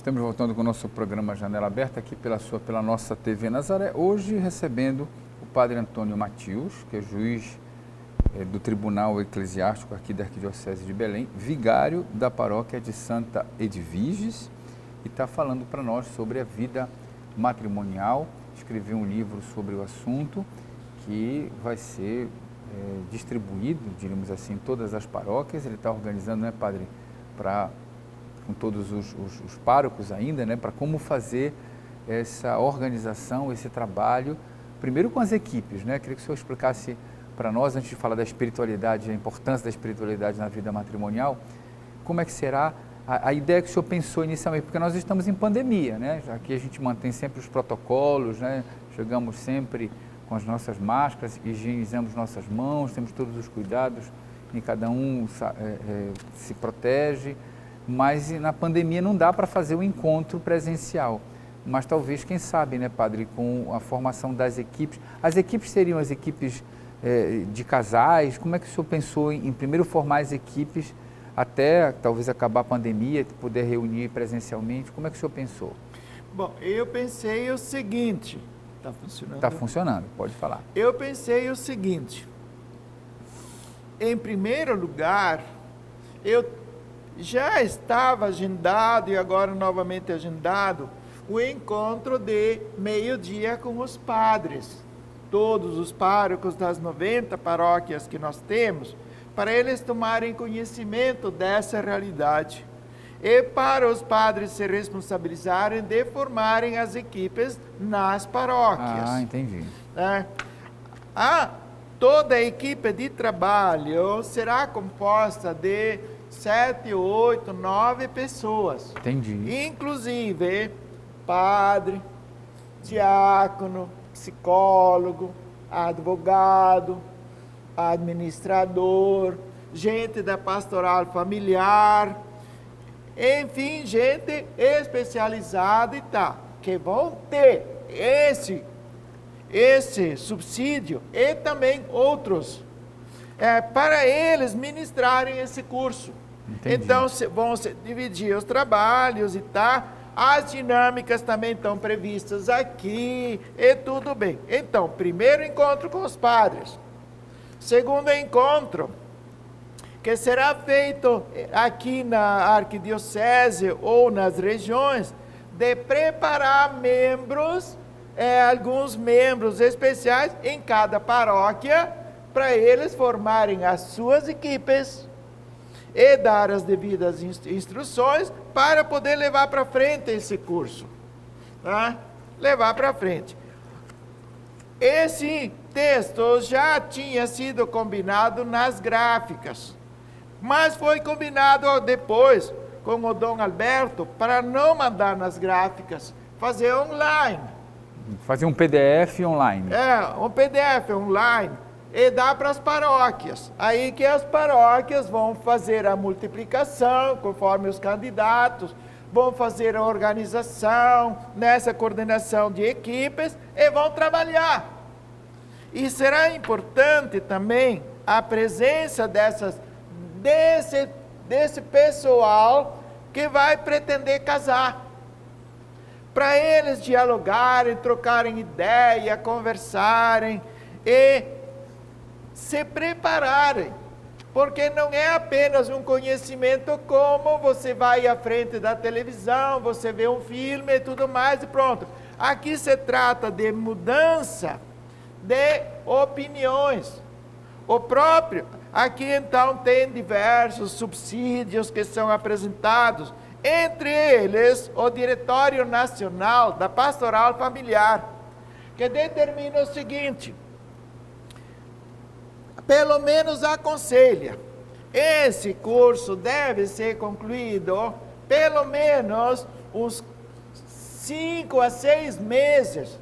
Estamos voltando com o nosso programa Janela Aberta aqui pela nossa TV Nazaré, hoje recebendo o Padre Antônio Matius, que é juiz do Tribunal Eclesiástico aqui da Arquidiocese de Belém, vigário da paróquia de Santa Edviges, e está falando para nós sobre a vida matrimonial. Escreveu um livro sobre o assunto que vai ser distribuído, diríamos assim, em todas as paróquias. Ele está organizando, né, Padre, com todos os párocos ainda, né, para como fazer essa organização, esse trabalho, primeiro com as equipes, né? Queria que o senhor explicasse para nós, antes de falar da espiritualidade, a importância da espiritualidade na vida matrimonial, como é que será a ideia que o senhor pensou inicialmente, porque nós estamos em pandemia, né? Aqui a gente mantém sempre os protocolos, né? Chegamos sempre com as nossas máscaras, higienizamos nossas mãos, temos todos os cuidados, e cada um se protege, mas na pandemia não dá para fazer o encontro presencial. Mas talvez, quem sabe, né, Padre, com a formação das equipes, as equipes seriam as equipes de casais. Como é que o senhor pensou em primeiro formar as equipes até talvez acabar a pandemia, poder reunir presencialmente? Como é que o senhor pensou? Bom, eu pensei o seguinte... Está funcionando? Está funcionando, pode falar. Eu pensei o seguinte: em primeiro lugar, eu já estava agendado e agora novamente agendado o encontro de meio-dia com os padres, todos os párocos das 90 paróquias que nós temos, para eles tomarem conhecimento dessa realidade e para os padres se responsabilizarem de formarem as equipes nas paróquias. Ah, entendi. Toda a equipe de trabalho será composta de 7, 8, 9 pessoas. Entendi. Inclusive padre, diácono, psicólogo, advogado, administrador, gente da pastoral familiar, enfim, gente especializada e tal, que vão ter esse subsídio e também outros, para eles ministrarem esse curso. Entendi. Então, vão se dividir os trabalhos e tal. As dinâmicas também estão previstas aqui e tudo bem. Então, primeiro encontro com os padres. Segundo encontro, que será feito aqui na arquidiocese ou nas regiões, de preparar membros, alguns membros especiais em cada paróquia, para eles formarem as suas equipes e dar as devidas instruções para poder levar para frente esse curso. Tá? Levar para frente. Esse texto já tinha sido combinado nas gráficas, mas foi combinado depois com o Dom Alberto para não mandar nas gráficas, fazer online. Fazer um PDF online. Um PDF online e dar para as paróquias. Aí que as paróquias vão fazer a multiplicação conforme os candidatos, vão fazer a organização nessa coordenação de equipes e vão trabalhar. E será importante também a presença desse pessoal que vai pretender casar, para eles dialogarem, trocarem ideia, conversarem e se prepararem, porque não é apenas um conhecimento como você vai à frente da televisão, você vê um filme e tudo mais e pronto. Aqui se trata de mudança de opiniões. Aqui então tem diversos subsídios que são apresentados, entre eles o Diretório Nacional da Pastoral Familiar, que determina o seguinte: pelo menos aconselha, esse curso deve ser concluído pelo menos uns 5 a 6 meses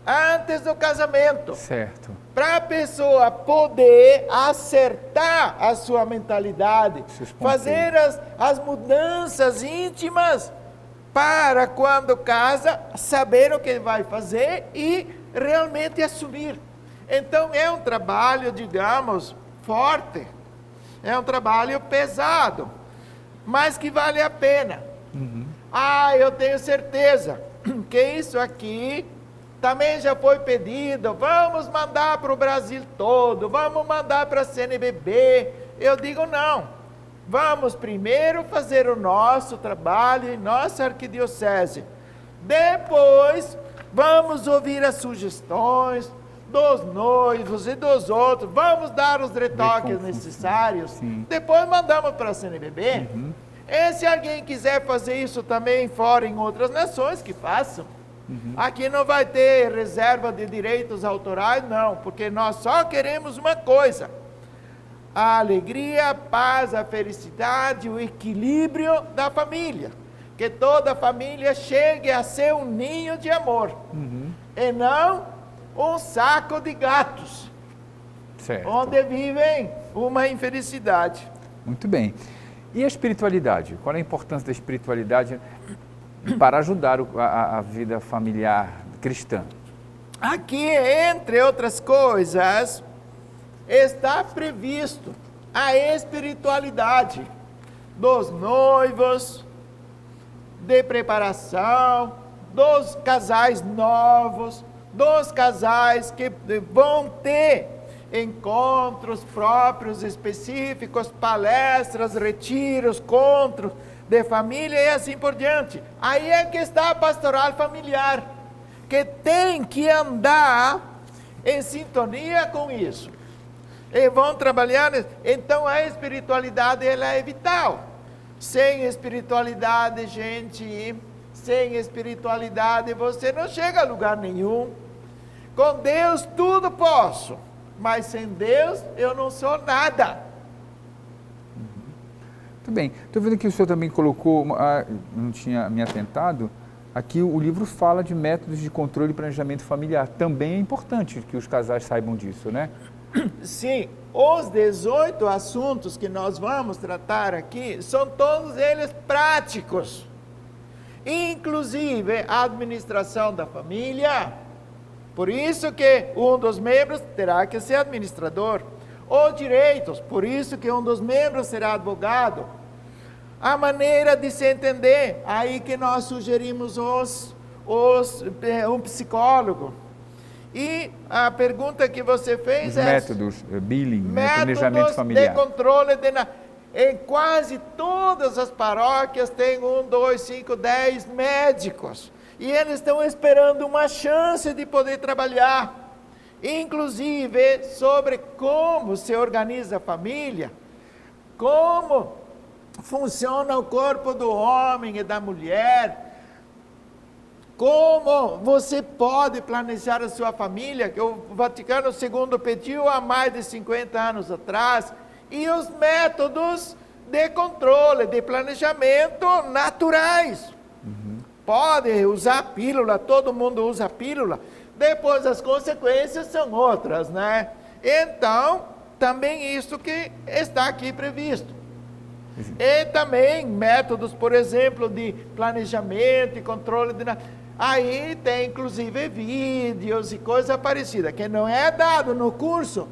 antes do casamento. Certo. Para a pessoa poder acertar a sua mentalidade, fazer as mudanças íntimas, para quando casa, saber o que vai fazer e realmente assumir. Então é um trabalho, digamos, forte, é um trabalho pesado, mas que vale a pena. eu tenho certeza que isso aqui também já foi pedido, vamos mandar para o Brasil todo, vamos mandar para a CNBB. Eu digo não, vamos primeiro fazer o nosso trabalho em nossa arquidiocese. Depois, vamos ouvir as sugestões dos noivos e dos outros, vamos dar os retoques necessários. Sim. Depois mandamos para a CNBB. E se alguém quiser fazer isso também fora em outras nações, que façam. Aqui não vai ter reserva de direitos autorais, não, porque nós só queremos uma coisa: a alegria, a paz, a felicidade, o equilíbrio da família. Que toda família chegue a ser um ninho de amor, e não um saco de gatos, certo, onde vivem uma infelicidade. Muito bem. E a espiritualidade? Qual é a importância da espiritualidade para ajudar a vida familiar cristã? Aqui, entre outras coisas, está previsto a espiritualidade dos noivos, de preparação, dos casais novos, dos casais que vão ter encontros próprios, específicos, palestras, retiros, encontros de família e assim por diante. Aí é que está a pastoral familiar, que tem que andar em sintonia com isso. E vão trabalhar, então a espiritualidade ela é vital. Sem espiritualidade, gente, sem espiritualidade você não chega a lugar nenhum. Com Deus tudo posso, mas sem Deus eu não sou nada. Muito bem. Estou vendo que o senhor também colocou, não tinha me atentado, aqui o livro fala de métodos de controle e planejamento familiar. Também é importante que os casais saibam disso, né? Sim, os 18 assuntos que nós vamos tratar aqui, são todos eles práticos. Inclusive a administração da família. Por isso que um dos membros terá que ser administrador. Os direitos, por isso que um dos membros será advogado. A maneira de se entender, aí que nós sugerimos um psicólogo. E a pergunta que você fez os métodos, billing, planejamento familiar. De controle em quase todas as paróquias tem 1, 2, 5, 10 médicos. E eles estão esperando uma chance de poder trabalhar. Inclusive sobre como se organiza a família, como funciona o corpo do homem e da mulher, como você pode planejar a sua família, que o Vaticano II pediu há mais de 50 anos atrás, e os métodos de controle, de planejamento naturais. Pode usar pílula, todo mundo usa pílula, depois as consequências são outras, né? Então, também isso que está aqui previsto. E também métodos, por exemplo, de planejamento e controle de... Aí tem inclusive vídeos e coisa parecida, que não é dado no curso,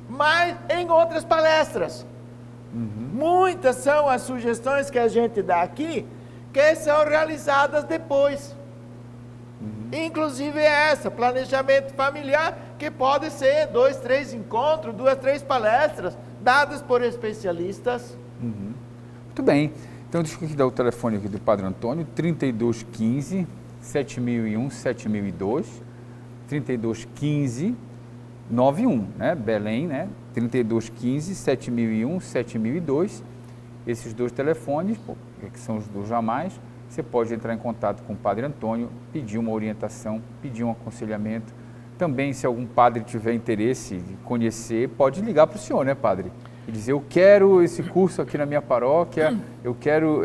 mas em outras palestras. Muitas são as sugestões que a gente dá aqui, que são realizadas depois. Inclusive essa, planejamento familiar, que pode ser 2, 3 encontros, 2, 3 palestras, dadas por especialistas. Muito bem. Então, deixa eu dar o telefone aqui do Padre Antônio, 3215 7001 7002, 3215 91, né? Belém, né? 3215 7001 7002. Esses dois telefones, que são os dos jamais, você pode entrar em contato com o Padre Antônio, pedir uma orientação, pedir um aconselhamento. Também, se algum padre tiver interesse de conhecer, pode ligar para o senhor, né, padre? E dizer, eu quero esse curso aqui na minha paróquia, eu quero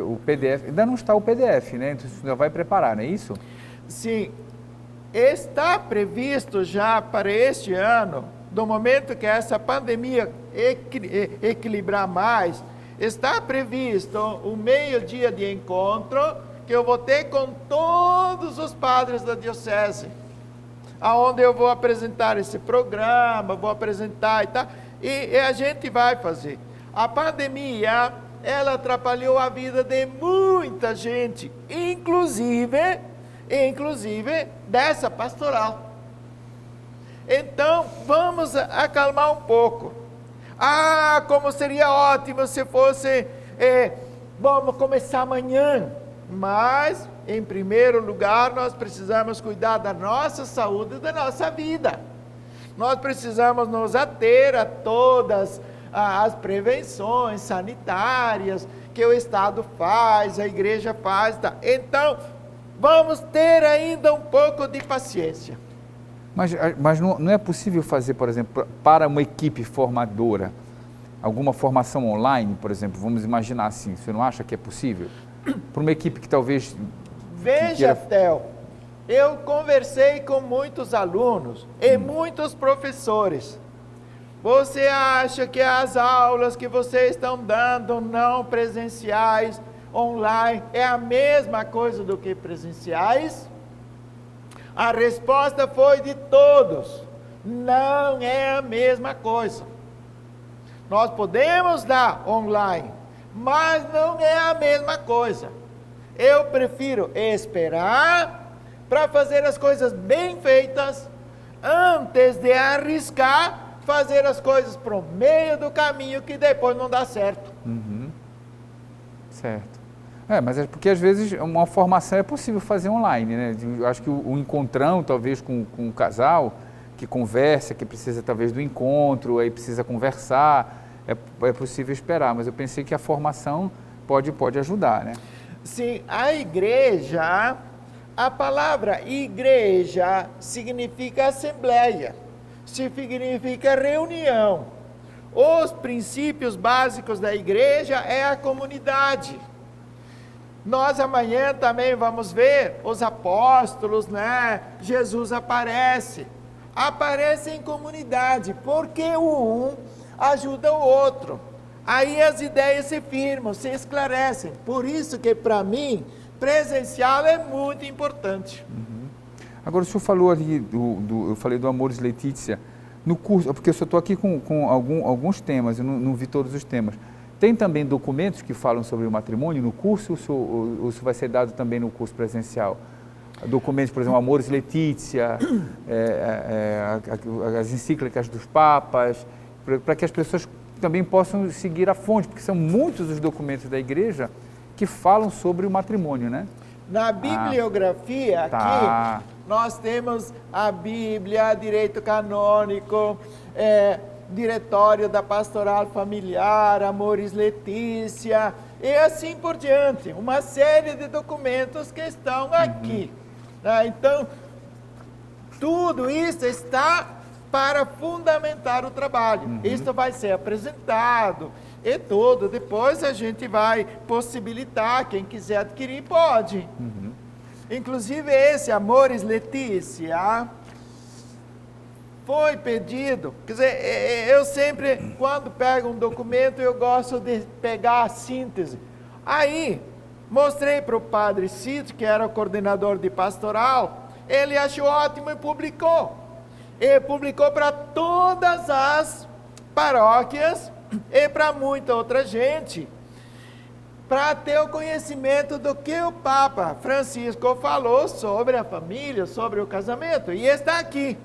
o PDF. Ainda não está o PDF, né? Então, você vai preparar, não é isso? Sim. Está previsto já para este ano, do momento que essa pandemia equilibrar mais, está previsto um meio-dia de encontro que eu vou ter com todos os padres da diocese, aonde eu vou apresentar esse programa, vou apresentar e tal, e a gente vai fazer. A pandemia ela atrapalhou a vida de muita gente, inclusive dessa pastoral. Então, vamos acalmar um pouco. Ah, como seria ótimo se fosse, vamos começar amanhã. Mas, em primeiro lugar, nós precisamos cuidar da nossa saúde e da nossa vida. Nós precisamos nos ater a todas as prevenções sanitárias que o Estado faz, a igreja faz. Tá? Então, vamos ter ainda um pouco de paciência. Mas não é possível fazer, por exemplo, para uma equipe formadora, alguma formação online, por exemplo, vamos imaginar assim, você não acha que é possível? Para uma equipe que talvez... Veja, Theo, eu conversei com muitos alunos e muitos professores. Você acha que as aulas que vocês estão dando não presenciais, online, é a mesma coisa do que presenciais? A resposta foi de todos: não é a mesma coisa. Nós podemos dar online, mas não é a mesma coisa. Eu prefiro esperar para fazer as coisas bem feitas, antes de arriscar fazer as coisas para o meio do caminho que depois não dá certo. Certo. Mas é porque às vezes uma formação é possível fazer online, né? Eu acho que o encontrão, talvez com o casal, que conversa, que precisa talvez do encontro, aí precisa conversar, é possível esperar, mas eu pensei que a formação pode ajudar, né? Sim, a igreja, a palavra igreja significa assembleia, significa reunião. Os princípios básicos da igreja é a comunidade. Nós amanhã também vamos ver os apóstolos, né? Jesus aparece em comunidade, porque o um ajuda o outro. Aí as ideias se firmam, se esclarecem. Por isso que para mim, presencial é muito importante. Agora o senhor falou ali, eu falei do Amoris Laetitia, no curso, porque eu só estou aqui com alguns temas, eu não vi todos os temas. Tem também documentos que falam sobre o matrimônio no curso, ou isso vai ser dado também no curso presencial? Documentos, por exemplo, Amoris Laetitia, as encíclicas dos papas, para que as pessoas também possam seguir a fonte, porque são muitos os documentos da igreja que falam sobre o matrimônio, né? Na bibliografia aqui, nós temos a Bíblia, direito canônico, Diretório da Pastoral Familiar, Amoris Laetitia, e assim por diante. Uma série de documentos que estão aqui. Então, tudo isso está para fundamentar o trabalho. Isso vai ser apresentado e tudo. Depois a gente vai possibilitar, quem quiser adquirir, pode. Inclusive esse Amoris Laetitia foi pedido, quer dizer, eu sempre, quando pego um documento, eu gosto de pegar a síntese. Aí, mostrei para o padre Cid, que era o coordenador de pastoral, ele achou ótimo e publicou. Ele publicou para todas as paróquias e para muita outra gente, para ter o conhecimento do que o Papa Francisco falou sobre a família, sobre o casamento, e está aqui.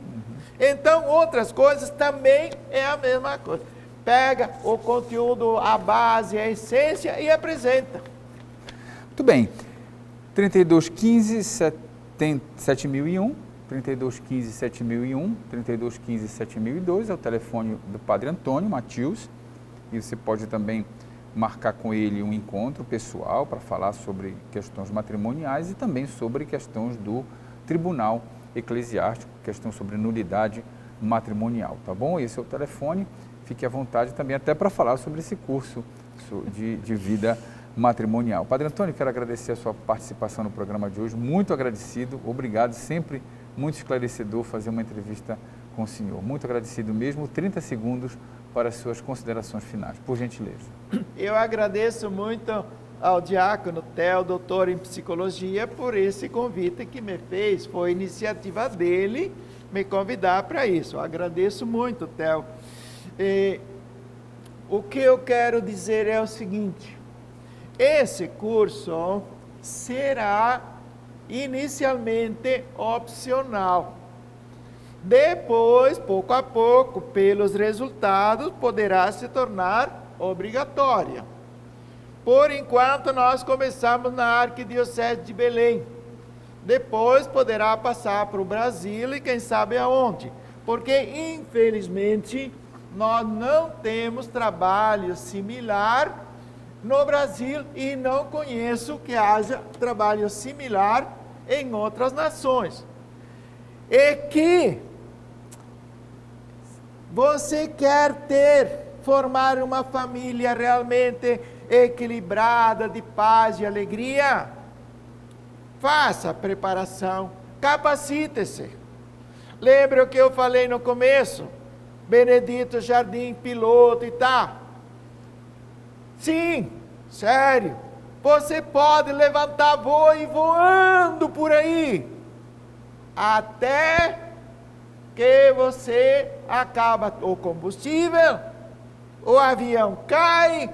Então, outras coisas também é a mesma coisa. Pega o conteúdo, a base, a essência e apresenta. Muito bem. 3215 7001, 3215 7001, 3215 7002 é o telefone do Padre Antônio Matius. E você pode também marcar com ele um encontro pessoal para falar sobre questões matrimoniais e também sobre questões do Tribunal Eclesiástico, questão sobre nulidade matrimonial, tá bom? Esse é o telefone, fique à vontade também até para falar sobre esse curso de vida matrimonial. Padre Antônio, quero agradecer a sua participação no programa de hoje, muito agradecido, obrigado, sempre muito esclarecedor fazer uma entrevista com o senhor, muito agradecido mesmo, 30 segundos para as suas considerações finais, por gentileza. Eu agradeço muito ao diácono Theo, doutor em psicologia, por esse convite que me fez. Foi iniciativa dele me convidar para isso. Eu agradeço muito, Theo. O que eu quero dizer é o seguinte: esse curso será inicialmente opcional. Depois, pouco a pouco, pelos resultados, poderá se tornar obrigatória. Por enquanto, nós começamos na Arquidiocese de Belém. Depois poderá passar para o Brasil e quem sabe aonde. Porque, infelizmente, nós não temos trabalho similar no Brasil e não conheço que haja trabalho similar em outras nações. E que você quer formar uma família realmente equilibrada, de paz e alegria, faça a preparação, capacite-se. Lembra o que eu falei no começo? Benedito Jardim, piloto e tal. Sim, sério. Você pode levantar voo e voando por aí, até que você acaba o combustível, o avião cai,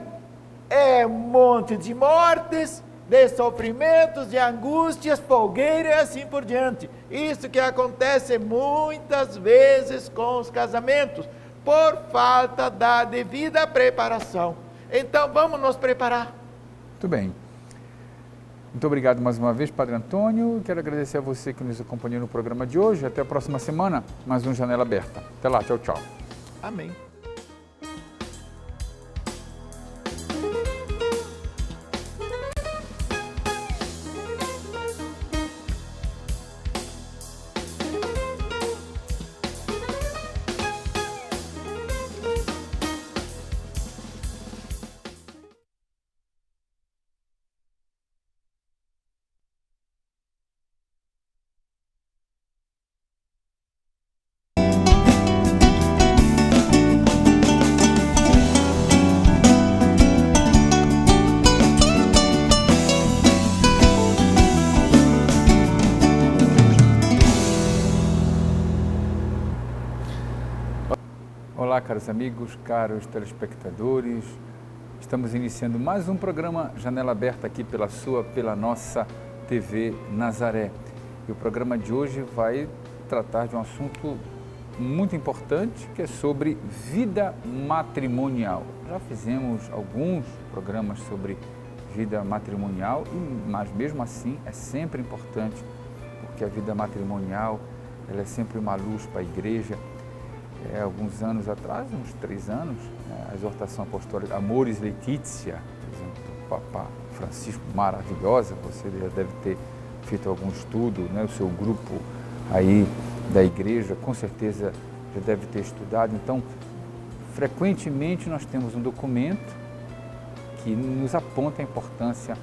é um monte de mortes, de sofrimentos, de angústias, fogueira e assim por diante. Isso que acontece muitas vezes com os casamentos, por falta da devida preparação. Então vamos nos preparar. Muito bem. Muito obrigado mais uma vez, Padre Antônio. Quero agradecer a você que nos acompanhou no programa de hoje. Até a próxima semana, mais um Janela Aberta. Até lá, tchau, tchau. Amém. Olá, caros amigos, caros telespectadores. Estamos iniciando mais um programa Janela Aberta aqui pela nossa TV Nazaré. E o programa de hoje vai tratar de um assunto muito importante, que é sobre vida matrimonial. Já fizemos alguns programas sobre vida matrimonial, mas mesmo assim é sempre importante, porque a vida matrimonial ela é sempre uma luz para a igreja. Alguns anos atrás, uns 3 anos, a exortação apostólica Amoris Laetitia, por exemplo, do Papa Francisco, maravilhosa, você já deve ter feito algum estudo, né? O seu grupo aí da igreja, com certeza já deve ter estudado. Então, frequentemente nós temos um documento que nos aponta a importância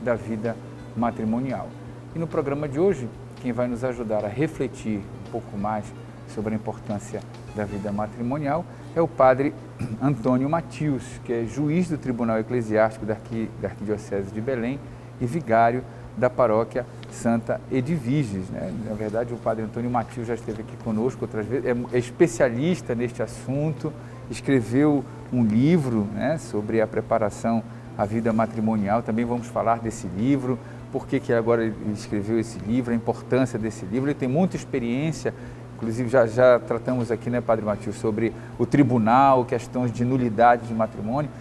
da vida matrimonial. E no programa de hoje, quem vai nos ajudar a refletir um pouco mais sobre a importância da vida matrimonial é o Padre Antônio Matius, que é juiz do Tribunal Eclesiástico da Arquidiocese de Belém e vigário da paróquia Santa Edviges, né? Na verdade, o Padre Antônio Matius já esteve aqui conosco outras vezes, é especialista neste assunto, escreveu um livro, né, sobre a preparação à vida matrimonial. Também vamos falar desse livro, por que agora ele escreveu esse livro, a importância desse livro. Ele tem muita experiência. Inclusive, já tratamos aqui, né, Padre Matius, sobre o tribunal, questões de nulidade de matrimônio.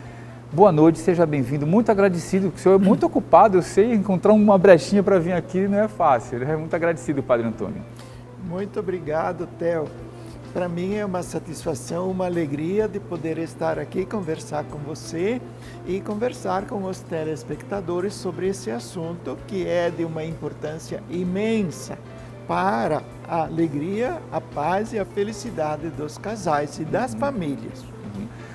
Boa noite, seja bem-vindo. Muito agradecido, o senhor é muito ocupado, eu sei, encontrar uma brechinha para vir aqui não é fácil. É muito agradecido, Padre Antônio. Muito obrigado, Theo. Para mim é uma satisfação, uma alegria de poder estar aqui, conversar com você e conversar com os telespectadores sobre esse assunto que é de uma importância imensa para a alegria, a paz e a felicidade dos casais e das famílias.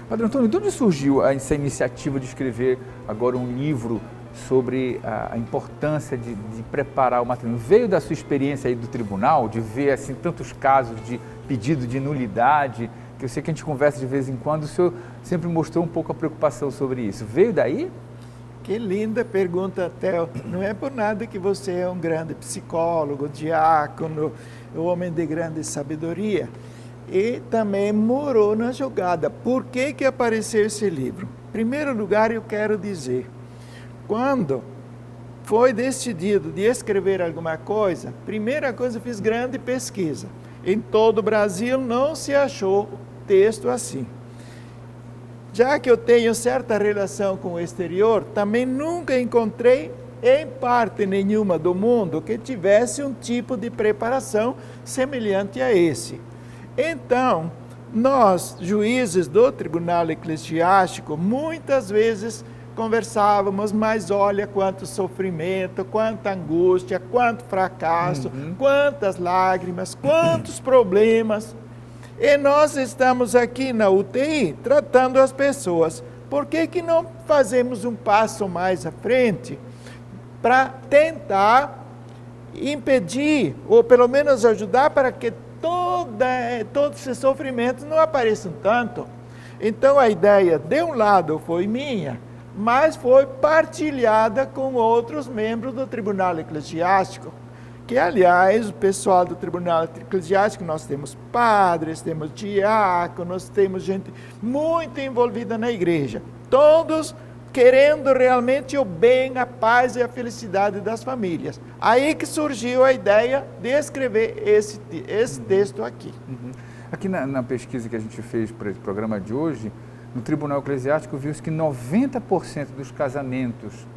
Padre Antônio, de onde surgiu essa iniciativa de escrever agora um livro sobre a importância de preparar o matrimônio? Veio da sua experiência aí do tribunal, de ver assim, tantos casos de pedido de nulidade, que eu sei que a gente conversa de vez em quando, o senhor sempre mostrou um pouco a preocupação sobre isso. Veio daí? Que linda pergunta, Theo. Não é por nada que você é um grande psicólogo, diácono, um homem de grande sabedoria. E também morou na jogada. Por que apareceu esse livro? Em primeiro lugar, eu quero dizer, quando foi decidido de escrever alguma coisa, primeira coisa, fiz grande pesquisa. Em todo o Brasil não se achou texto assim. Já que eu tenho certa relação com o exterior, também nunca encontrei em parte nenhuma do mundo que tivesse um tipo de preparação semelhante a esse. Então, nós, juízes do Tribunal Eclesiástico, muitas vezes conversávamos, mas olha quanto sofrimento, quanta angústia, quanto fracasso, quantas lágrimas, quantos problemas. E nós estamos aqui na UTI tratando as pessoas. Por que não fazemos um passo mais à frente para tentar impedir, ou pelo menos ajudar para que todos esses sofrimentos não apareçam tanto? Então a ideia, de um lado, foi minha, mas foi partilhada com outros membros do Tribunal Eclesiástico, que, aliás, o pessoal do Tribunal Eclesiástico, nós temos padres, temos diáconos, temos gente muito envolvida na igreja, todos querendo realmente o bem, a paz e a felicidade das famílias. Aí que surgiu a ideia de escrever esse texto aqui. Aqui na pesquisa que a gente fez para esse programa de hoje, no Tribunal Eclesiástico, viu-se que 90% dos casamentos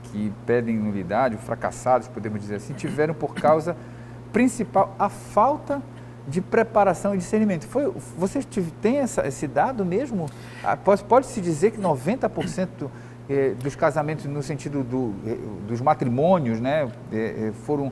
que pedem nulidade, fracassados, podemos dizer assim, tiveram por causa principal a falta de preparação e discernimento. Você tem esse dado mesmo? Pode-se dizer que 90% dos casamentos, no sentido dos matrimônios, né, foram...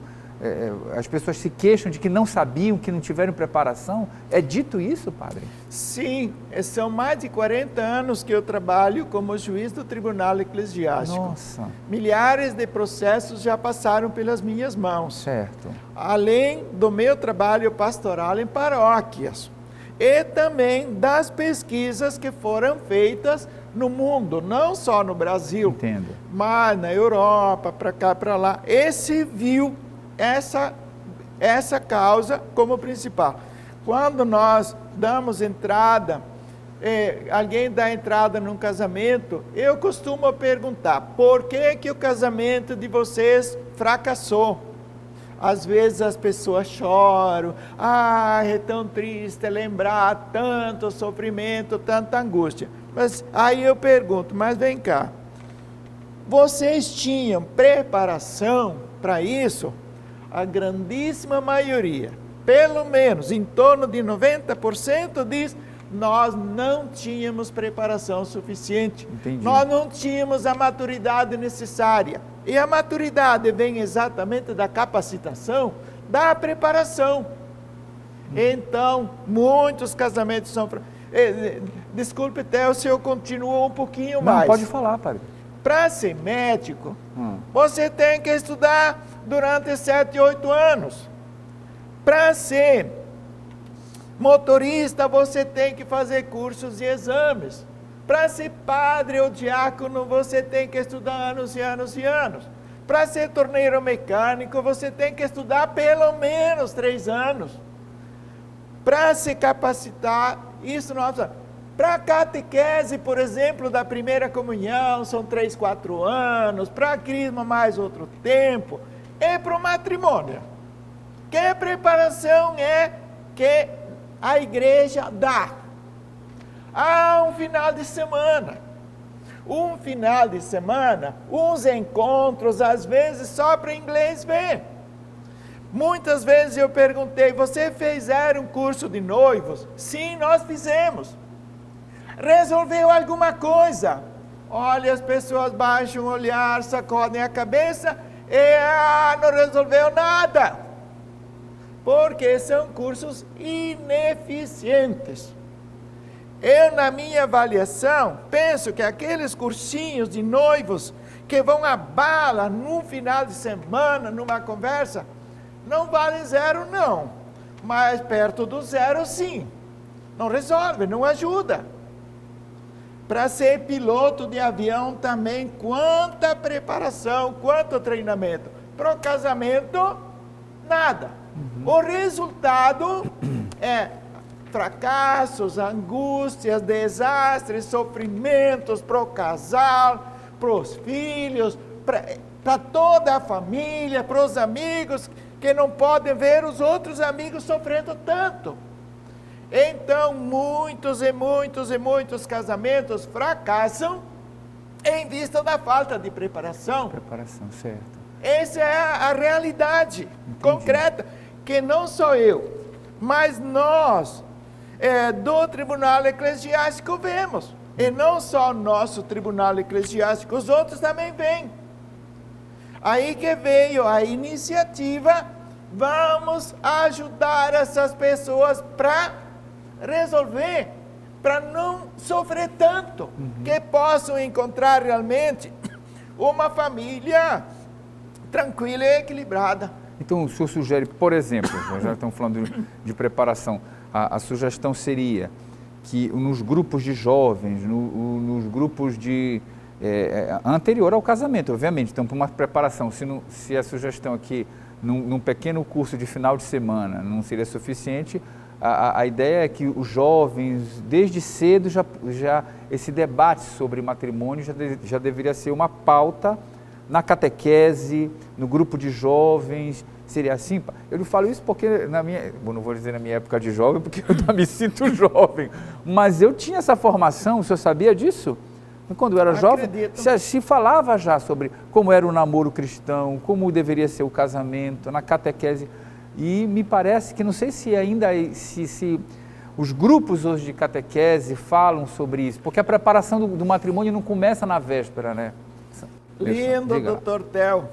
as pessoas se queixam de que não sabiam, que não tiveram preparação. É dito isso, padre? Sim, são mais de 40 anos que eu trabalho como juiz do Tribunal Eclesiástico. Nossa! Milhares de processos já passaram pelas minhas mãos. Certo. Além do meu trabalho pastoral em paróquias. E também das pesquisas que foram feitas no mundo, não só no Brasil. Entendo. Mas na Europa, para cá, para lá. E se viu essa causa como principal. Quando nós damos entrada, alguém dá entrada num casamento, eu costumo perguntar, por que o casamento de vocês fracassou? Às vezes as pessoas choram, é tão triste lembrar tanto sofrimento, tanta angústia. Mas aí eu pergunto, mas vem cá, vocês tinham preparação para isso? A grandíssima maioria, pelo menos em torno de 90%, diz: nós não tínhamos preparação suficiente. Entendi. Nós não tínhamos a maturidade necessária. E a maturidade vem exatamente da capacitação, da preparação. Então, muitos casamentos são... Desculpe, Theo, se eu continuo um pouquinho mais. Não, pode falar, padre. Para ser médico, você tem que estudar durante 7, 8 anos. Para ser motorista, você tem que fazer cursos e exames. Para ser padre ou diácono, você tem que estudar anos e anos e anos. Para ser torneiro mecânico, você tem que estudar pelo menos 3 anos. Para se capacitar, isso não é... Para a catequese, por exemplo, da primeira comunhão, são 3, 4 anos. Para a crisma, mais outro tempo. E para o matrimônio. Que preparação é que a igreja dá? Um final de semana. Uns encontros, às vezes só para inglês ver. Muitas vezes eu perguntei, você fizeram um curso de noivos? Sim, nós fizemos. Resolveu alguma coisa? Olha, as pessoas baixam o olhar, sacodem a cabeça e não resolveu nada. Porque são cursos ineficientes. Eu, na minha avaliação, penso que aqueles cursinhos de noivos que vão à bala num final de semana, numa conversa, não valem 0 não. Mas perto do 0 sim. Não resolve, não ajuda. Para ser piloto de avião também, quanta preparação, quanto treinamento. Para o casamento, nada. O resultado é fracassos, angústias, desastres, sofrimentos para o casal, para os filhos, para toda a família, para os amigos que não podem ver os outros amigos sofrendo tanto. Então, muitos casamentos fracassam em vista da falta de preparação. Preparação, certo. Essa é a realidade concreta, que não sou eu, mas nós, do Tribunal Eclesiástico, vemos. E não só o nosso Tribunal Eclesiástico, os outros também vêm. Aí que veio a iniciativa, vamos ajudar essas pessoas para resolver, para não sofrer tanto, que possam encontrar realmente uma família tranquila e equilibrada. Então, o senhor sugere, por exemplo, nós já estamos falando de preparação, a sugestão seria que nos grupos de jovens, nos grupos de anterior ao casamento, obviamente, então, para uma preparação, se a sugestão aqui, num pequeno curso de final de semana, não seria suficiente, a ideia é que os jovens, desde cedo, já esse debate sobre matrimônio já deveria ser uma pauta na catequese, no grupo de jovens, seria assim? Eu lhe falo isso porque não vou dizer na minha época de jovem, porque eu não me sinto jovem, mas eu tinha essa formação, o senhor sabia disso? Quando eu era jovem, se falava já sobre como era o namoro cristão, como deveria ser o casamento, na catequese, e me parece que, não sei se ainda, se os grupos hoje de catequese falam sobre isso, porque a preparação do matrimônio não começa na véspera, né? Lindo, doutor Theo,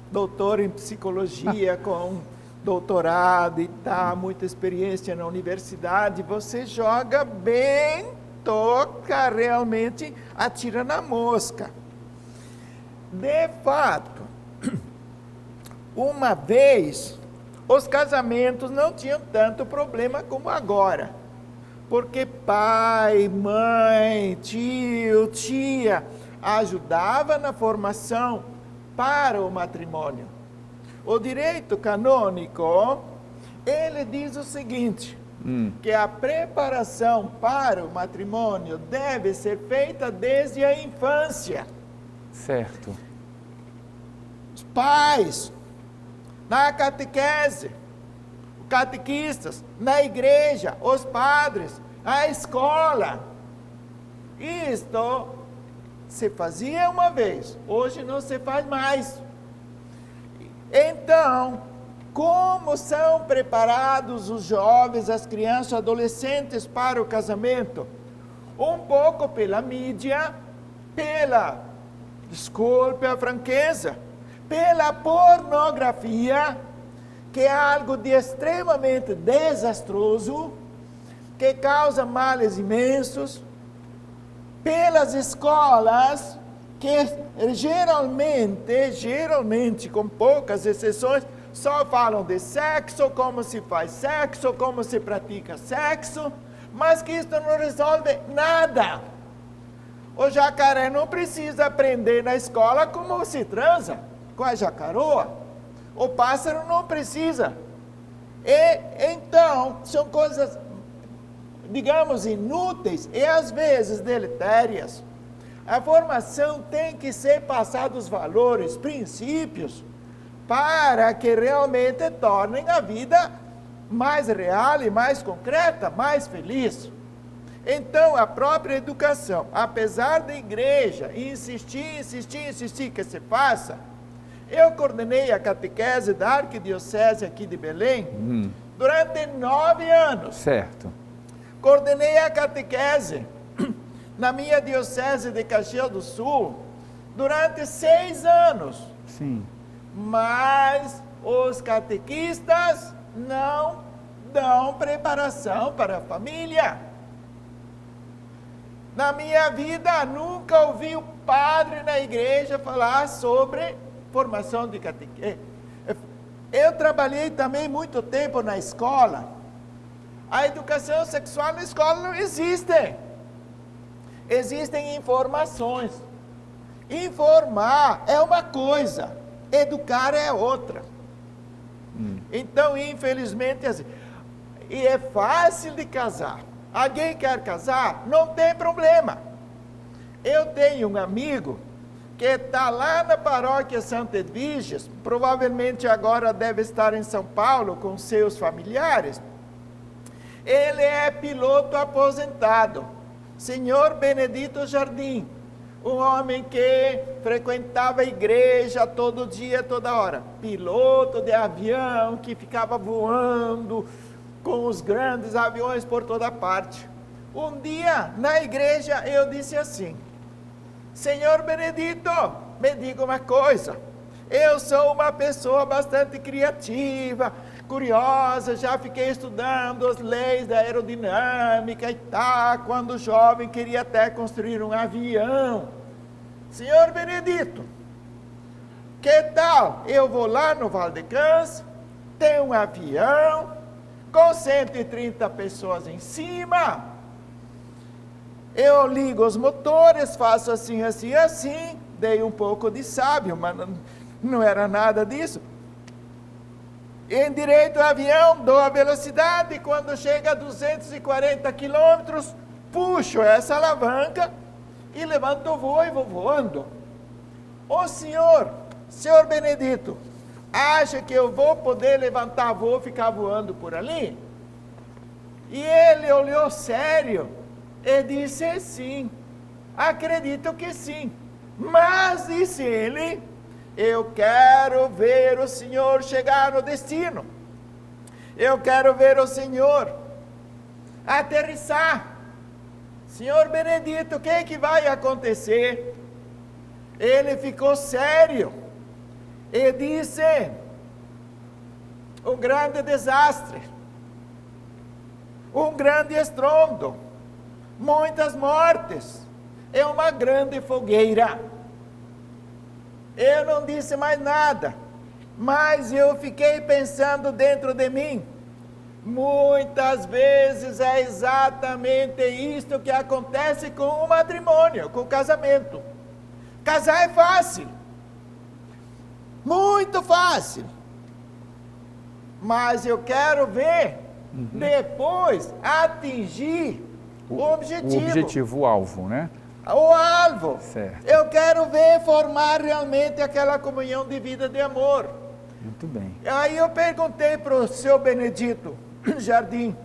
doutor em psicologia, com doutorado e muita experiência na universidade, você joga bem, toca realmente, atira na mosca. De fato, uma vez, os casamentos não tinham tanto problema como agora, porque pai, mãe, tio, tia, ajudava na formação para o matrimônio. O direito canônico, ele diz o seguinte, que a preparação para o matrimônio deve ser feita desde a infância. Certo. Os pais, na catequese, catequistas, na igreja, os padres, a escola. Isto se fazia uma vez, hoje não se faz mais. Então, como são preparados os jovens, as crianças, adolescentes para o casamento? Um pouco pela mídia, desculpe a franqueza, pela pornografia, que é algo de extremamente desastroso, que causa males imensos, pelas escolas, que geralmente, com poucas exceções, só falam de sexo, como se faz sexo, como se pratica sexo, mas que isso não resolve nada. O jacaré não precisa aprender na escola como se transa com a jacaroa. O pássaro não precisa. Então, são coisas, digamos, inúteis e às vezes deletérias. A formação tem que ser passada os valores, princípios, para que realmente tornem a vida mais real e mais concreta, mais feliz. Então, a própria educação, apesar da igreja insistir que se faça, eu coordenei a catequese da Arquidiocese aqui de Belém durante 9 anos. Certo. Coordenei a catequese na minha diocese de Caxias do Sul durante 6 anos. Sim. Mas os catequistas não dão preparação para a família. Na minha vida, nunca ouvi o padre na igreja falar sobre formação de catequese. Eu trabalhei também muito tempo na escola. A educação sexual na escola não existe. Existem informações. Informar é uma coisa, educar é outra. Então, infelizmente, assim, e é fácil de casar. Alguém quer casar? Não tem problema. Eu tenho um amigo que está lá na paróquia Santa Edvígias, provavelmente agora deve estar em São Paulo com seus familiares. Ele é piloto aposentado, senhor Benedito Jardim, um homem que frequentava a igreja todo dia, toda hora, piloto de avião que ficava voando com os grandes aviões por toda parte. Um dia, na igreja, eu disse assim: Senhor Benedito, me diga uma coisa, eu sou uma pessoa bastante criativa, curiosa, já fiquei estudando as leis da aerodinâmica e tal, quando jovem queria até construir um avião. Senhor Benedito, que tal eu vou lá no Valdecans, tem um avião com 130 pessoas em cima, eu ligo os motores, faço assim, assim, assim, dei um pouco de sábio, mas não era nada disso. Endireito o avião, dou a velocidade, quando chega a 240 quilômetros, puxo essa alavanca e levanto o voo e vou voando. Ô senhor Benedito, acha que eu vou poder levantar voo e ficar voando por ali? E ele olhou sério e disse sim, acredito que sim, mas disse ele, eu quero ver o senhor chegar no destino, eu quero ver o senhor aterrissar. Senhor Benedito, o que vai acontecer? Ele ficou sério e disse, um grande desastre, um grande estrondo, muitas mortes, é uma grande fogueira. Eu não disse mais nada, mas eu fiquei pensando dentro de mim, muitas vezes é exatamente isto que acontece com o matrimônio, com o casamento. Casar é fácil, muito fácil, mas eu quero ver depois atingir o objetivo. O objetivo, o alvo, né? O alvo. Certo. Eu quero ver formar realmente aquela comunhão de vida de amor. Muito bem. Aí eu perguntei para o seu Benedito Jardim,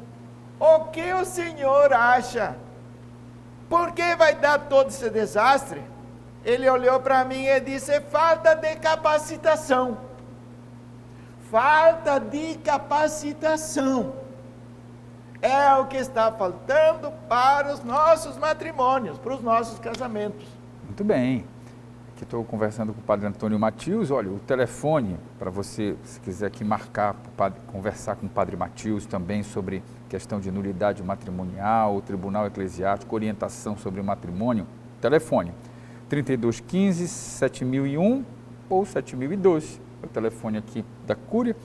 o que o senhor acha? Por que vai dar todo esse desastre? Ele olhou para mim e disse, falta de capacitação. Falta de capacitação. É o que está faltando para os nossos matrimônios, para os nossos casamentos. Muito bem. Aqui estou conversando com o Padre Antônio Matius. Olha, o telefone, para você, se quiser aqui marcar, conversar com o Padre Matius também sobre questão de nulidade matrimonial, o Tribunal Eclesiástico, orientação sobre matrimônio, telefone 3215 7001 ou 7012. É o telefone aqui da Cúria,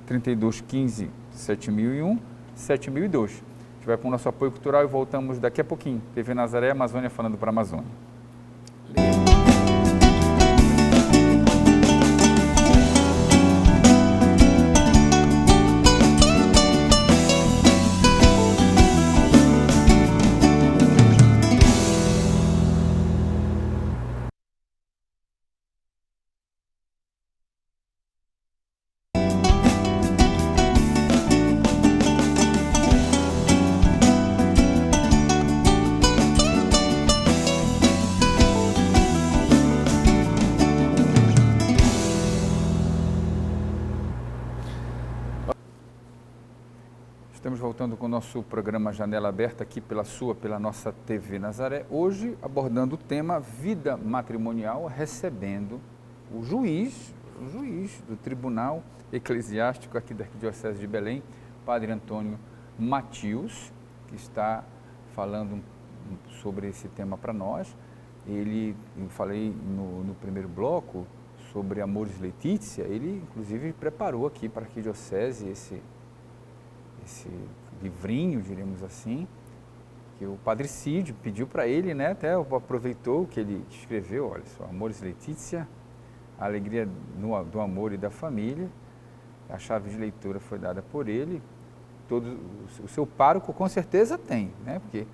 3215 7001, 7002. A gente vai para o nosso apoio cultural e voltamos daqui a pouquinho. TV Nazaré, Amazônia falando para a Amazônia. Estamos voltando com o nosso programa Janela Aberta aqui pela nossa TV Nazaré, hoje abordando o tema vida matrimonial, recebendo o juiz do Tribunal Eclesiástico aqui da Arquidiocese de Belém, Padre Antônio Matius, que está falando sobre esse tema para nós. Eu falei no primeiro bloco sobre Amoris Laetitia, ele inclusive preparou aqui para a Arquidiocese esse livrinho, diremos assim, que o Padre Cid pediu para ele, né, até aproveitou que ele escreveu, olha só, Amoris Laetitia, a alegria do amor e da família, a chave de leitura foi dada por ele, o seu pároco com certeza tem, né, porque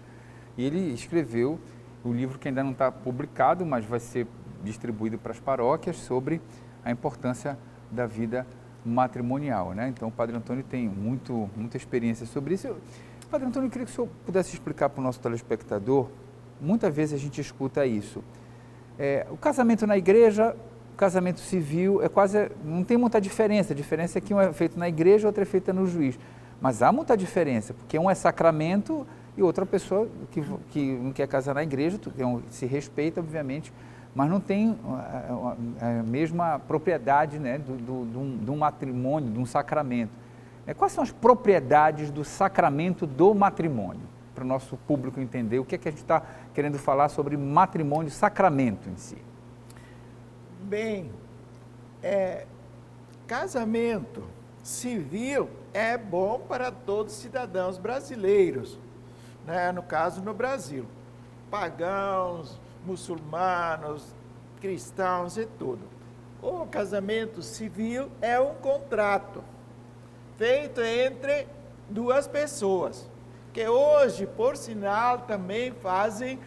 ele escreveu o livro que ainda não está publicado, mas vai ser distribuído para as paróquias sobre a importância da vida matrimonial, né? Então, o Padre Antônio tem muita experiência sobre isso. Padre Antônio, eu queria que o senhor pudesse explicar para o nosso telespectador, muitas vezes a gente escuta isso, o casamento na igreja, o casamento civil, não tem muita diferença, a diferença é que um é feito na igreja, outro é feito no juiz, mas há muita diferença, porque um é sacramento e outra pessoa que não quer casar na igreja, se respeita, obviamente, mas não tem a mesma propriedade, né, de um matrimônio, de um sacramento. Quais são as propriedades do sacramento do matrimônio? Para o nosso público entender o que é que a gente está querendo falar sobre matrimônio, sacramento em si. Bem, casamento civil é bom para todos os cidadãos brasileiros, né? No caso, no Brasil. Pagãos, muçulmanos, cristãos e tudo. O casamento civil é um contrato feito entre duas pessoas, que hoje, por sinal, também fazem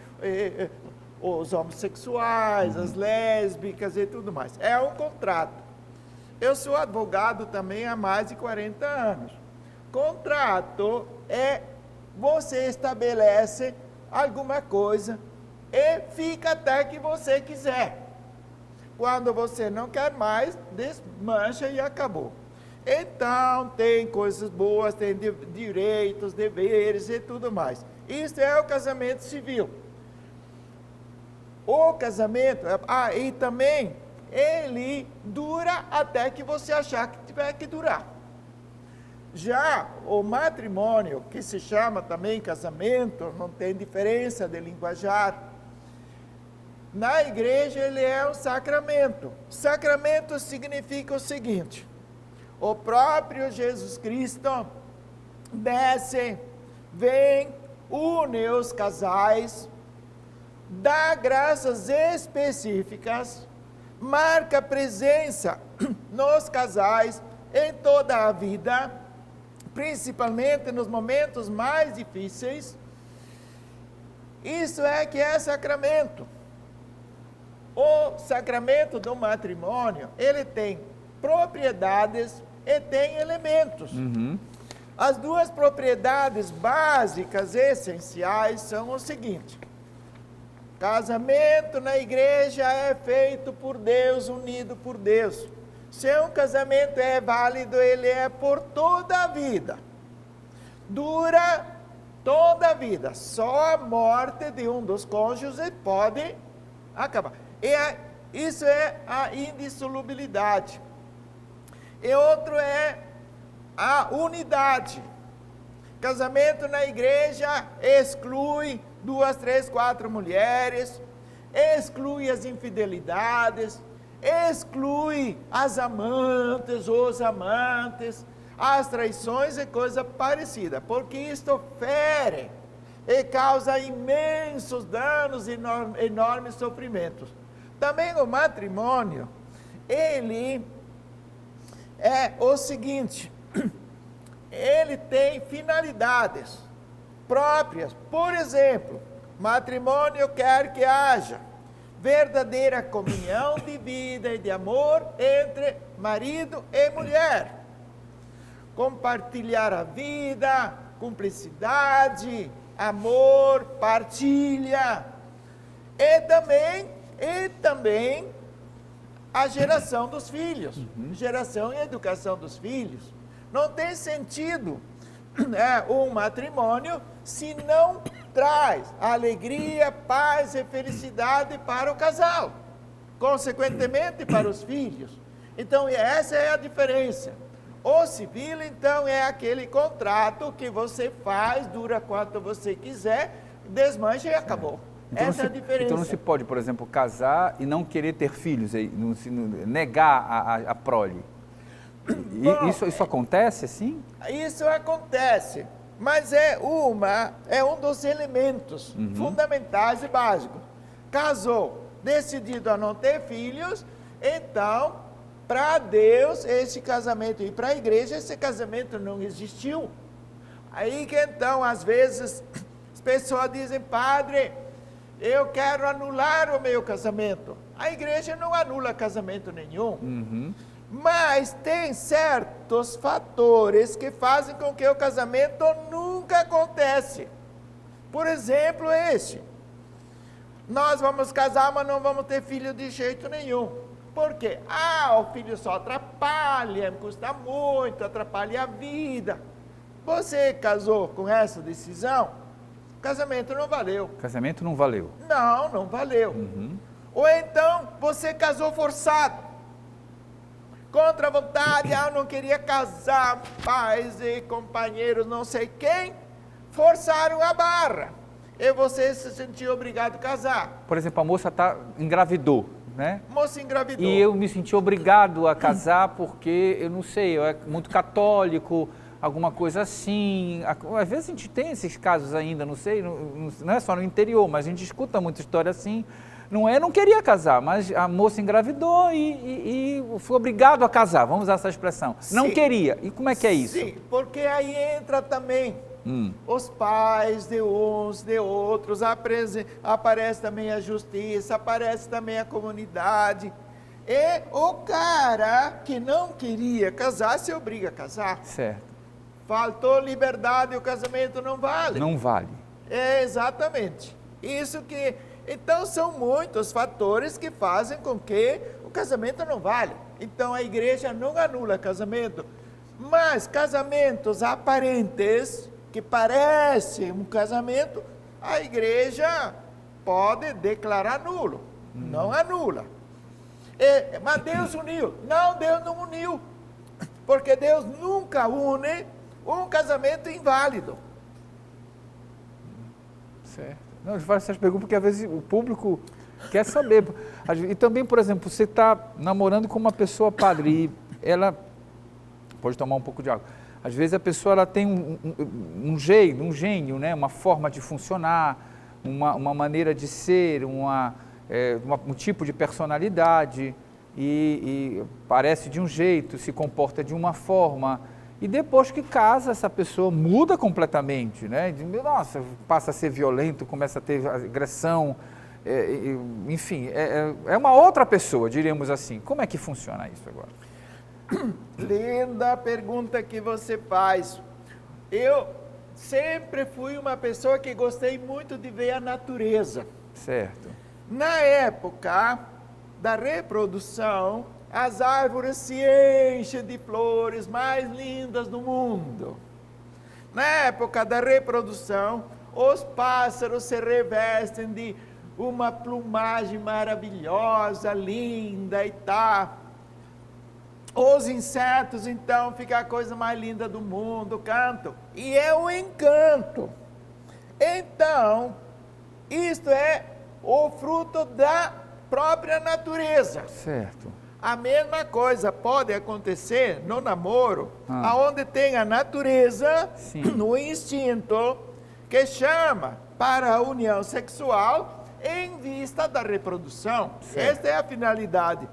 os homossexuais, as lésbicas e tudo mais. É um contrato. Eu sou advogado também há mais de 40 anos. Contrato é você estabelece alguma coisa e fica até que você quiser. Quando você não quer mais, desmancha e acabou. Então, tem coisas boas, tem direitos, deveres e tudo mais. Isso é o casamento civil. O casamento, e também, ele dura até que você achar que tiver que durar. Já o matrimônio, que se chama também casamento, não tem diferença de linguajar. Na igreja ele é um sacramento. Sacramento significa o seguinte: o próprio Jesus Cristo desce, vem, une os casais, dá graças específicas, marca presença nos casais em toda a vida, principalmente nos momentos mais difíceis. Isso é que é sacramento. O sacramento do matrimônio, ele tem propriedades e tem elementos. As duas propriedades básicas, essenciais, são o seguinte: casamento na igreja é feito por Deus, unido por Deus. Se um casamento é válido, ele é por toda a vida. Dura toda a vida. Só a morte de um dos cônjuges pode acabar. Isso é a indissolubilidade. E outro é a unidade. Casamento na igreja exclui 2, 3, 4 mulheres, exclui as infidelidades, exclui as amantes, os amantes, as traições e coisa parecida, porque isto fere e causa imensos danos e enormes sofrimentos. Também o matrimônio, ele é o seguinte: ele tem finalidades próprias. Por exemplo, matrimônio quer que haja verdadeira comunhão de vida e de amor entre marido e mulher. Compartilhar a vida, cumplicidade, amor, partilha. E também a geração dos filhos, geração e educação dos filhos. Não tem sentido um matrimônio se não traz alegria, paz e felicidade para o casal, consequentemente para os filhos. Então, essa é a diferença. O civil, então, é aquele contrato que você faz, dura quanto você quiser, desmancha e acabou. Então, essa é a diferença. Então não se pode, por exemplo, casar e não querer ter filhos, negar a prole. Bom, isso acontece assim? Isso acontece, mas é um dos elementos fundamentais e básicos. Casou, decidido a não ter filhos, então, para Deus, esse casamento, e para a igreja, esse casamento não existiu. Aí que então, às vezes, as pessoas dizem: padre, eu quero anular o meu casamento. A igreja não anula casamento nenhum. Uhum. Mas tem certos fatores que fazem com que o casamento nunca acontece. Por exemplo, este. Nós vamos casar, mas não vamos ter filho de jeito nenhum. Por quê? O filho só atrapalha, custa muito, atrapalha a vida. Você casou com essa decisão, o casamento não valeu. Casamento não valeu. Não valeu. Uhum. Ou então, você casou forçado. Contra a vontade, eu não queria casar, pais e companheiros, não sei quem, forçaram a barra. E você se sentiu obrigado a casar. Por exemplo, a moça engravidou, né? Moça engravidou. E eu me senti obrigado a casar porque, eu não sei, eu é muito católico, alguma coisa assim. Às vezes a gente tem esses casos ainda, não sei, não é só no interior, mas a gente escuta muita história assim. Não queria casar, mas a moça engravidou e foi obrigado a casar, vamos usar essa expressão. Sim. Não queria. E como é que é isso? Sim, porque aí entra também os pais de uns, de outros, aparece também a justiça, aparece também a comunidade. E o cara que não queria casar se obriga a casar. Certo. Faltou liberdade e o casamento não vale. Não vale. É exatamente. Isso que... Então, são muitos fatores que fazem com que o casamento não vale. Então, a igreja não anula casamento, mas casamentos aparentes, que parecem um casamento, a igreja pode declarar nulo, não anula. Mas Deus uniu. Não, Deus não uniu, porque Deus nunca une um casamento inválido. Certo. Não, eu faço essas perguntas porque às vezes o público quer saber. E também, por exemplo, você está namorando com uma pessoa padre e ela pode tomar um pouco de água. Às vezes a pessoa ela tem um jeito, um gênio, né? Uma forma de funcionar, uma maneira de ser, um tipo de personalidade e parece de um jeito, se comporta de uma forma. E depois que casa, essa pessoa muda completamente, né? Nossa, passa a ser violento, começa a ter agressão, enfim, é uma outra pessoa, diríamos assim. Como é que funciona isso agora? Linda pergunta que você faz. Eu sempre fui uma pessoa que gostei muito de ver a natureza. Certo. Na época da reprodução, as árvores se enchem de flores mais lindas do mundo. Na época da reprodução, os pássaros se revestem de uma plumagem maravilhosa, linda e tal. Os insetos, então, ficam a coisa mais linda do mundo, cantam. E é um encanto. Então, isto é o fruto da própria natureza. Certo. A mesma coisa pode acontecer no namoro, aonde tem a natureza, no instinto, que chama para a união sexual em vista da reprodução. Certo. Esta é a finalidade.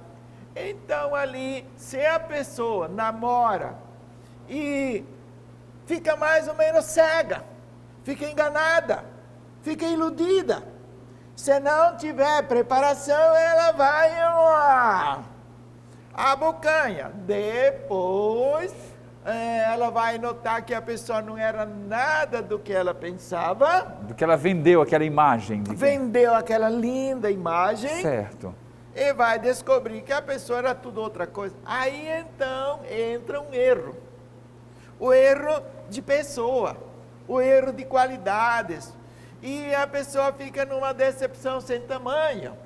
Então ali, se a pessoa namora e fica mais ou menos cega, fica enganada, fica iludida, se não tiver preparação, ela vai abocanha. Depois, ela vai notar que a pessoa não era nada do que ela pensava. Do que ela vendeu, aquela imagem. Vendeu aquela linda imagem. Certo. E vai descobrir que a pessoa era tudo outra coisa. Aí então entra um erro. O erro de pessoa. O erro de qualidades. E a pessoa fica numa decepção sem tamanho.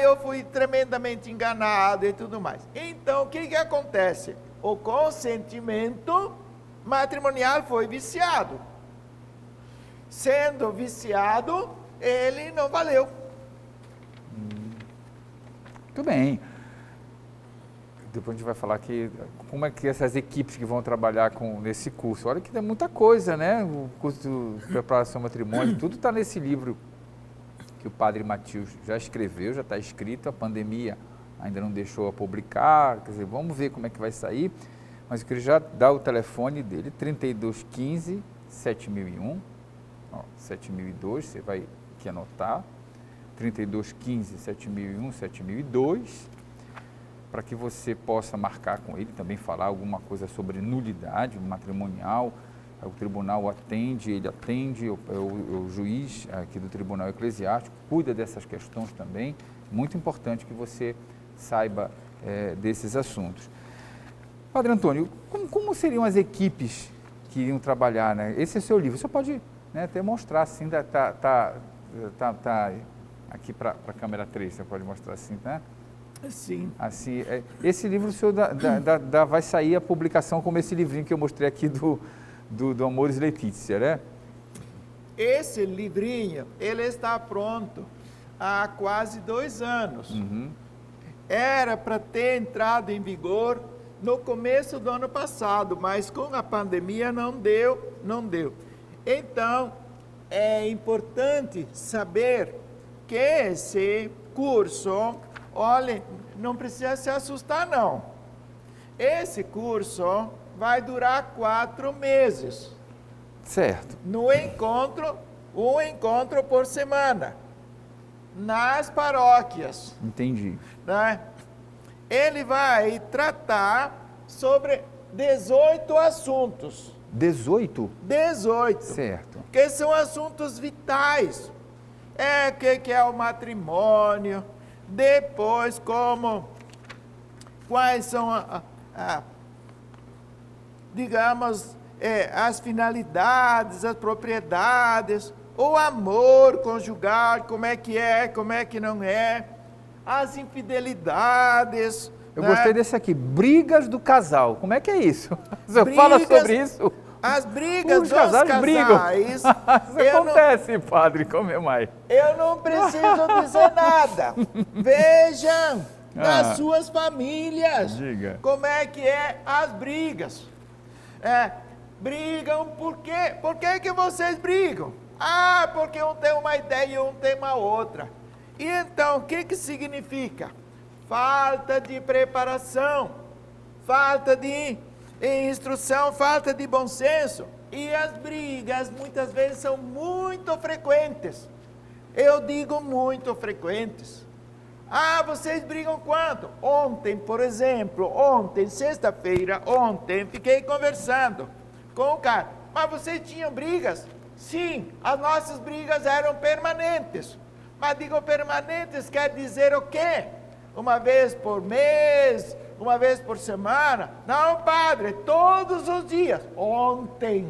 Eu fui tremendamente enganado e tudo mais. Então, o que acontece? O consentimento matrimonial foi viciado. Sendo viciado, ele não valeu. Muito bem. Depois a gente vai falar como é que essas equipes que vão trabalhar nesse curso. Olha que tem muita coisa, né? O curso de preparação ao matrimônio, tudo está nesse livro que o padre Matius já escreveu, já está escrito. A pandemia ainda não deixou a publicar, quer dizer, vamos ver como é que vai sair. Mas eu queria já dar o telefone dele, 3215-7001, 7002, você vai aqui anotar. 3215 7001 7002, para que você possa marcar com ele, também falar alguma coisa sobre nulidade matrimonial. O tribunal atende, ele atende, o juiz aqui do Tribunal Eclesiástico cuida dessas questões também. Muito importante que você saiba desses assuntos. Padre Antônio, como seriam as equipes que iriam trabalhar, né? Esse é o seu livro, você pode, né, até mostrar assim, tá aqui para a câmera 3, você pode mostrar assim, né? Sim. Assim, esse livro o senhor vai sair a publicação como esse livrinho que eu mostrei aqui do Amores Letícia, né? Esse livrinho, ele está pronto há quase 2 anos. Uhum. Era para ter entrado em vigor no começo do ano passado, mas com a pandemia não deu. Então, é importante saber que esse curso, olha, não precisa se assustar não. Esse curso vai durar 4 meses. Certo. No encontro, um encontro por semana, nas paróquias. Entendi. Né? Ele vai tratar sobre 18 assuntos. 18? 18. Certo. Que são assuntos vitais. Que é o matrimônio, depois quais são digamos, as finalidades, as propriedades, o amor conjugal, como é que não é, as infidelidades. Eu né? gostei desse aqui, brigas do casal. Como é que é isso? Você fala sobre isso? As brigas Os dos casais brigam. Isso acontece, padre, como é mais? Eu não preciso dizer nada. Vejam nas suas famílias. Diga. Como é que é as brigas. Brigam por quê? Por que vocês brigam? Porque um tem uma ideia e um tem uma outra. E então, o que significa? Falta de preparação, falta de instrução, falta de bom senso. E as brigas muitas vezes são muito frequentes. Eu digo muito frequentes. Vocês brigam quanto? Ontem, por exemplo, sexta-feira, fiquei conversando com o cara. Mas vocês tinham brigas? Sim, as nossas brigas eram permanentes. Mas digo permanentes quer dizer o quê? Uma vez por mês, uma vez por semana? Não, padre, todos os dias. Ontem,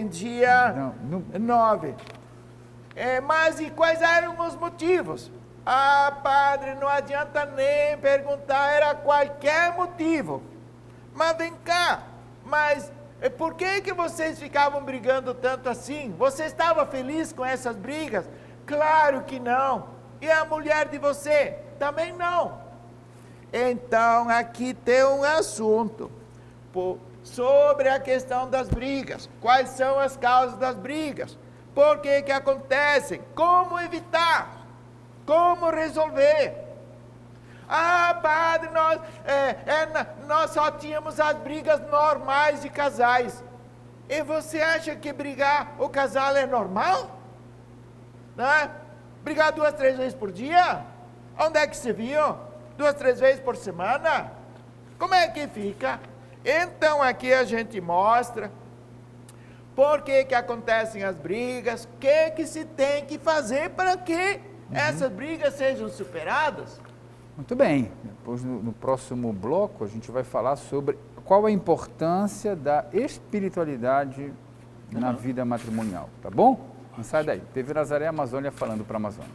dia 9. Mas e quais eram os motivos? Padre, não adianta nem perguntar, era qualquer motivo. Mas vem cá, por que vocês ficavam brigando tanto assim? Você estava feliz com essas brigas? Claro que não. E a mulher de você? Também não. Então, aqui tem um assunto sobre a questão das brigas. Quais são as causas das brigas? Por que acontecem? Como evitar? Como resolver? Padre, nós só tínhamos as brigas normais de casais. E você acha que brigar o casal é normal? Né? Brigar 2, 3 vezes por dia? Onde é que você viu? 2, 3 vezes por semana? Como é que fica? Então aqui a gente mostra por que acontecem as brigas, o que se tem que fazer para que essas brigas sejam superadas. Muito bem. Depois, no próximo bloco, a gente vai falar sobre qual a importância da espiritualidade na vida matrimonial, tá bom? Não sai daí. TV Nazaré Amazônia falando para a Amazônia.